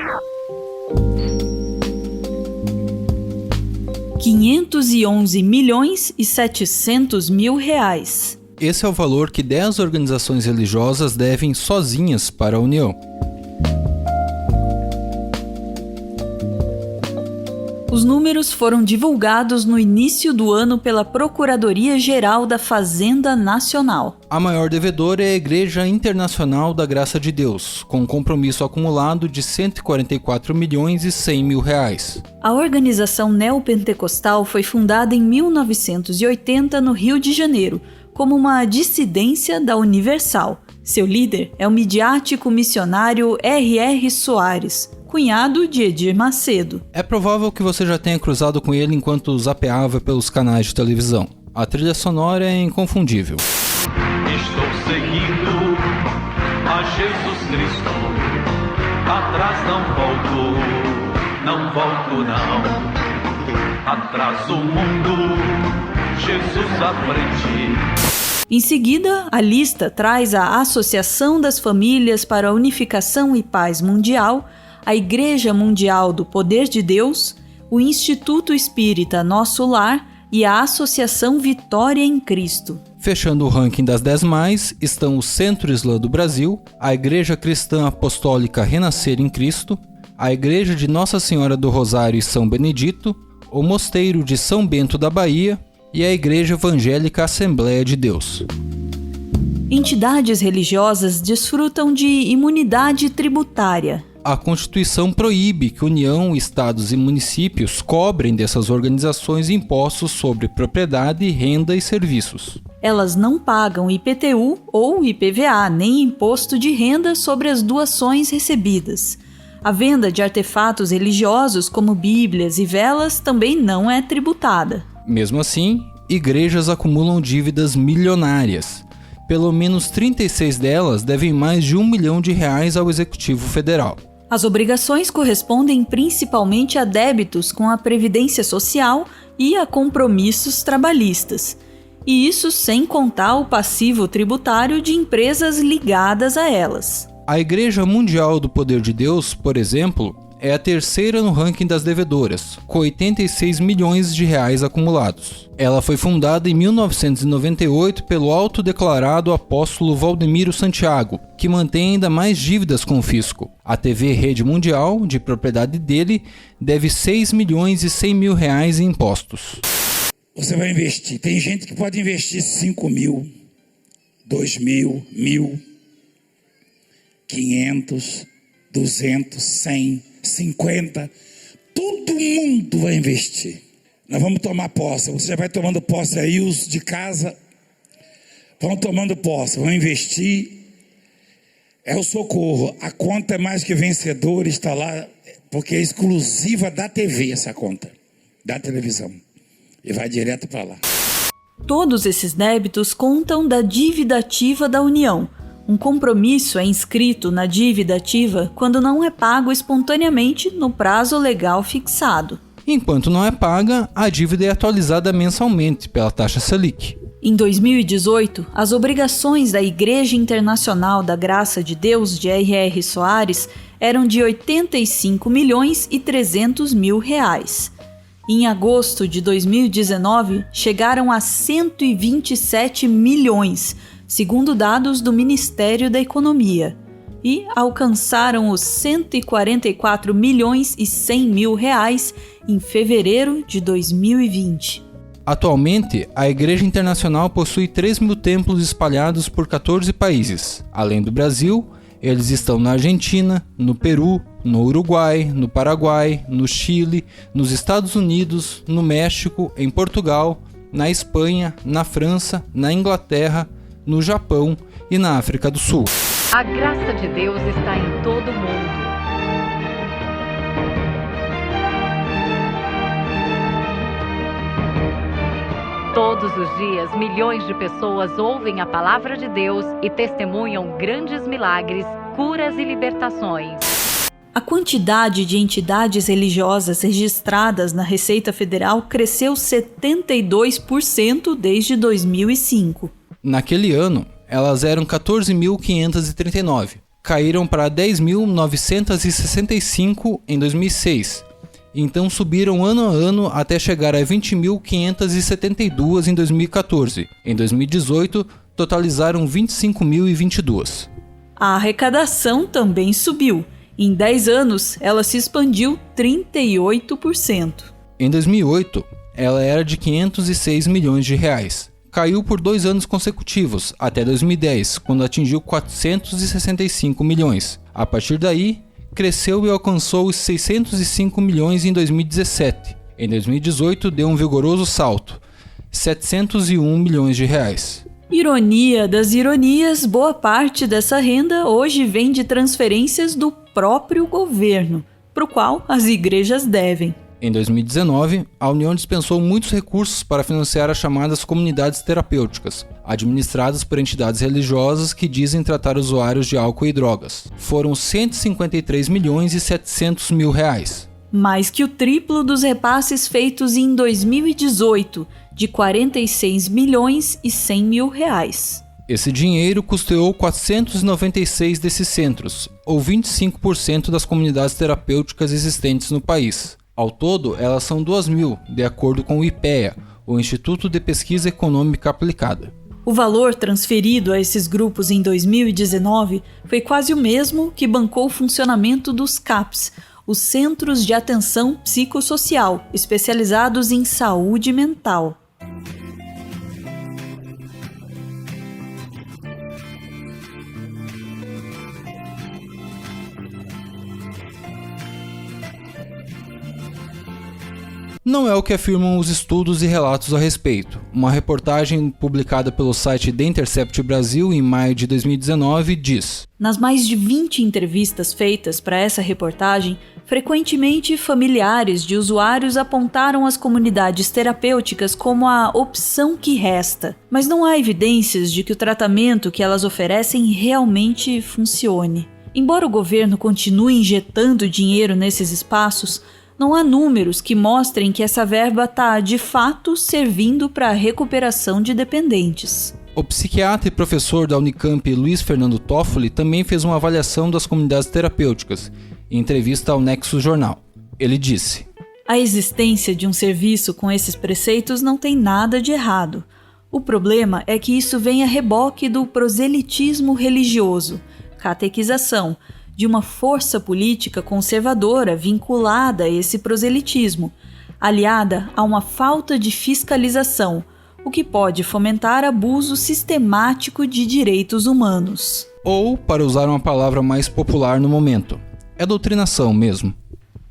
R$511.700.000. Esse é o valor que 10 organizações religiosas devem sozinhas para a União. Os números foram divulgados no início do ano pela Procuradoria-Geral da Fazenda Nacional. A maior devedora é a Igreja Internacional da Graça de Deus, com um compromisso acumulado de R$144.100.000. A organização neopentecostal foi fundada em 1980 no Rio de Janeiro, como uma dissidência da Universal. Seu líder é o midiático missionário R.R. Soares, cunhado de Edir Macedo. É provável que você já tenha cruzado com ele enquanto zapeava pelos canais de televisão. A trilha sonora é inconfundível. Estou seguindo a Jesus Cristo, atrás não volto não. Atrás o mundo, Jesus à frente. Em seguida, a lista traz a Associação das Famílias para a Unificação e Paz Mundial, a Igreja Mundial do Poder de Deus, o Instituto Espírita Nosso Lar e a Associação Vitória em Cristo. Fechando o ranking das 10 mais, estão o Centro Islã do Brasil, a Igreja Cristã Apostólica Renascer em Cristo, a Igreja de Nossa Senhora do Rosário e São Benedito, o Mosteiro de São Bento da Bahia e a Igreja Evangélica Assembleia de Deus. Entidades religiosas desfrutam de imunidade tributária. A Constituição proíbe que União, Estados e municípios cobrem dessas organizações impostos sobre propriedade, renda e serviços. Elas não pagam IPTU ou IPVA, nem imposto de renda sobre as doações recebidas. A venda de artefatos religiosos como bíblias e velas também não é tributada. Mesmo assim, igrejas acumulam dívidas milionárias. Pelo menos 36 delas devem mais de R$1 milhão ao Executivo Federal. As obrigações correspondem principalmente a débitos com a Previdência Social e a compromissos trabalhistas. E isso sem contar o passivo tributário de empresas ligadas a elas. A Igreja Mundial do Poder de Deus, por exemplo, é a terceira no ranking das devedoras, com R$86 milhões acumulados. Ela foi fundada em 1998 pelo autodeclarado apóstolo Valdemiro Santiago, que mantém ainda mais dívidas com o fisco. A TV Rede Mundial, de propriedade dele, deve R$6.100.000 em impostos. Você vai investir. Tem gente que pode investir 5 mil, 2 mil, 1.000, 500, 200, 100, 50. Todo mundo vai investir. Nós vamos tomar posse. Você já vai tomando posse aí, os de casa vão tomando posse, vão investir. É o socorro. A conta é mais que vencedora, está lá, porque é exclusiva da TV essa conta, da televisão. E vai direto para lá. Todos esses débitos contam da dívida ativa da União. Um compromisso é inscrito na dívida ativa quando não é pago espontaneamente no prazo legal fixado. Enquanto não é paga, a dívida é atualizada mensalmente pela taxa Selic. Em 2018, as obrigações da Igreja Internacional da Graça de Deus de R.R. Soares eram de R$85.300.000. Em agosto de 2019, chegaram a 127 milhões, segundo dados do Ministério da Economia, e alcançaram os R$144.100.000 em fevereiro de 2020. Atualmente, a Igreja Internacional possui 3.000 templos espalhados por 14 países. Além do Brasil, eles estão na Argentina, no Peru, no Uruguai, no Paraguai, no Chile, nos Estados Unidos, no México, em Portugal, na Espanha, na França, na Inglaterra, no Japão e na África do Sul. A graça de Deus está em todo o mundo. Todos os dias, milhões de pessoas ouvem a palavra de Deus e testemunham grandes milagres, curas e libertações. A quantidade de entidades religiosas registradas na Receita Federal cresceu 72% desde 2005. Naquele ano, elas eram 14.539. caíram para 10.965 em 2006, então subiram ano a ano até chegar a 20.572 em 2014. Em 2018, totalizaram 25.022. A arrecadação também subiu. Em 10 anos, ela se expandiu 38%. Em 2008, ela era de 506 milhões de reais. Caiu por 2 anos consecutivos, até 2010, quando atingiu 465 milhões. A partir daí, cresceu e alcançou os 605 milhões em 2017. Em 2018, deu um vigoroso salto, 701 milhões de reais. Ironia das ironias, boa parte dessa renda hoje vem de transferências do próprio governo, para o qual as igrejas devem. Em 2019, a União dispensou muitos recursos para financiar as chamadas comunidades terapêuticas, administradas por entidades religiosas que dizem tratar usuários de álcool e drogas. Foram 153 milhões e 700 mil reais. Mais que o triplo dos repasses feitos em 2018, de 46 milhões e 100 mil reais. Esse dinheiro custeou 496 desses centros, ou 25% das comunidades terapêuticas existentes no país. Ao todo, elas são 2.000, de acordo com o IPEA, o Instituto de Pesquisa Econômica Aplicada. O valor transferido a esses grupos em 2019 foi quase o mesmo que bancou o funcionamento dos CAPs, os Centros de Atenção Psicossocial, especializados em saúde mental. Não é o que afirmam os estudos e relatos a respeito. Uma reportagem publicada pelo site The Intercept Brasil em maio de 2019 diz: Nas mais de 20 entrevistas feitas para essa reportagem, frequentemente familiares de usuários apontaram as comunidades terapêuticas como a opção que resta, mas não há evidências de que o tratamento que elas oferecem realmente funcione. Embora o governo continue injetando dinheiro nesses espaços, não há números que mostrem que essa verba está, de fato, servindo para a recuperação de dependentes. O psiquiatra e professor da Unicamp, Luiz Fernando Toffoli, também fez uma avaliação das comunidades terapêuticas, em entrevista ao Nexus Jornal. Ele disse: A existência de um serviço com esses preceitos não tem nada de errado. O problema é que isso vem a reboque do proselitismo religioso, catequização, de uma força política conservadora vinculada a esse proselitismo, aliada a uma falta de fiscalização, o que pode fomentar abuso sistemático de direitos humanos. Ou, para usar uma palavra mais popular no momento, é doutrinação mesmo.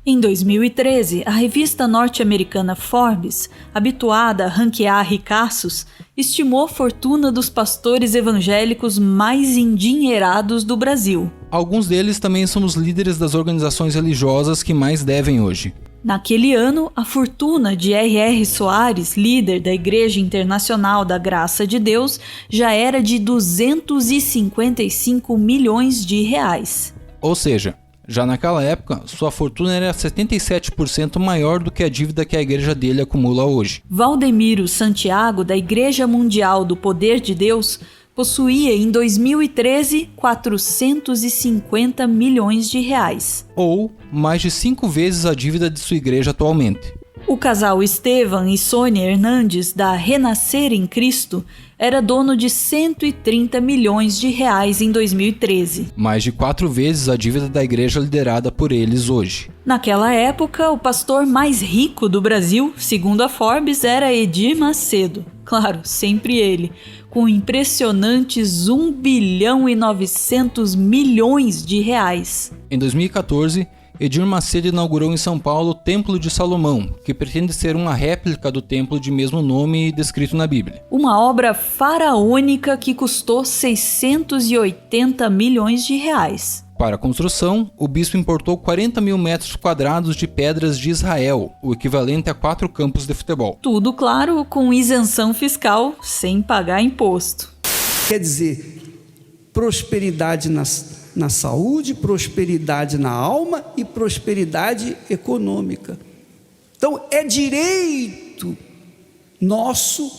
Em 2013, a revista norte-americana Forbes, habituada a ranquear ricaços, estimou a fortuna dos pastores evangélicos mais endinheirados do Brasil. Alguns deles também são os líderes das organizações religiosas que mais devem hoje. Naquele ano, a fortuna de R.R. Soares, líder da Igreja Internacional da Graça de Deus, já era de 255 milhões de reais. Ou seja, já naquela época, sua fortuna era 77% maior do que a dívida que a igreja dele acumula hoje. Valdemiro Santiago, da Igreja Mundial do Poder de Deus, possuía em 2013 450 milhões de reais. Ou mais de 5 vezes a dívida de sua igreja atualmente. O casal Estevam e Sônia Hernandes, da Renascer em Cristo, era dono de 130 milhões de reais em 2013. Mais de 4 vezes a dívida da igreja liderada por eles hoje. Naquela época, o pastor mais rico do Brasil, segundo a Forbes, era Edir Macedo. Claro, sempre ele, com impressionantes 1 bilhão e 900 milhões de reais. Em 2014, Edir Macedo inaugurou em São Paulo o Templo de Salomão, que pretende ser uma réplica do templo de mesmo nome descrito na Bíblia. Uma obra faraônica que custou 680 milhões de reais. Para a construção, o bispo importou 40 mil metros quadrados de pedras de Israel, o equivalente a 4 campos de futebol. Tudo, claro, com isenção fiscal, sem pagar imposto. Quer dizer, prosperidade na saúde, prosperidade na alma e prosperidade econômica. Então, é direito nosso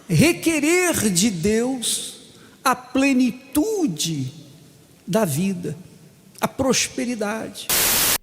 requerer de Deus a plenitude da vida, a prosperidade.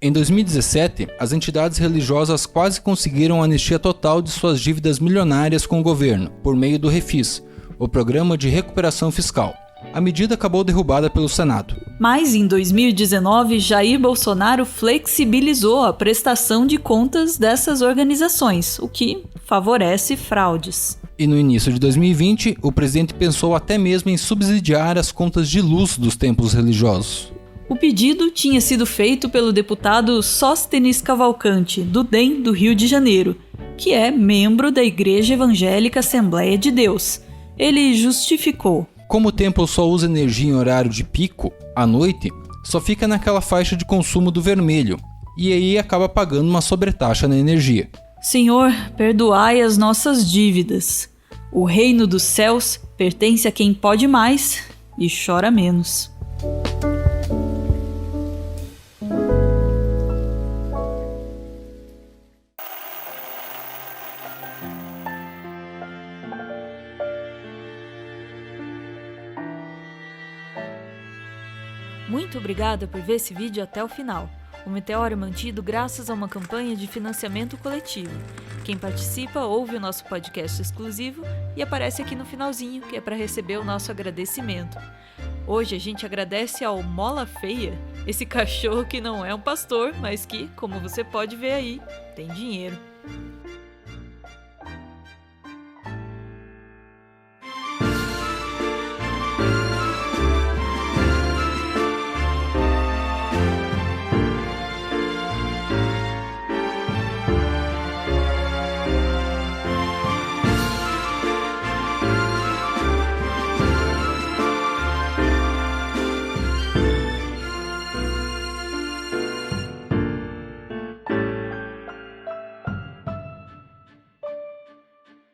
Em 2017, as entidades religiosas quase conseguiram a anistia total de suas dívidas milionárias com o governo, por meio do Refis, o Programa de Recuperação Fiscal. A medida acabou derrubada pelo Senado. Mas em 2019, Jair Bolsonaro flexibilizou a prestação de contas dessas organizações, o que favorece fraudes. E no início de 2020, o presidente pensou até mesmo em subsidiar as contas de luz dos templos religiosos. O pedido tinha sido feito pelo deputado Sóstenes Cavalcante, do DEM do Rio de Janeiro, que é membro da Igreja Evangélica Assembleia de Deus. Ele justificou: como o templo só usa energia em horário de pico, à noite, só fica naquela faixa de consumo do vermelho, e aí acaba pagando uma sobretaxa na energia. Senhor, perdoai as nossas dívidas. O reino dos céus pertence a quem pode mais e chora menos. Muito obrigada por ver esse vídeo até o final. O Meteoro é mantido graças a uma campanha de financiamento coletivo. Quem participa ouve o nosso podcast exclusivo e aparece aqui no finalzinho, que é para receber o nosso agradecimento. Hoje a gente agradece ao Mola Feia, esse cachorro que não é um pastor, mas que, como você pode ver aí, tem dinheiro.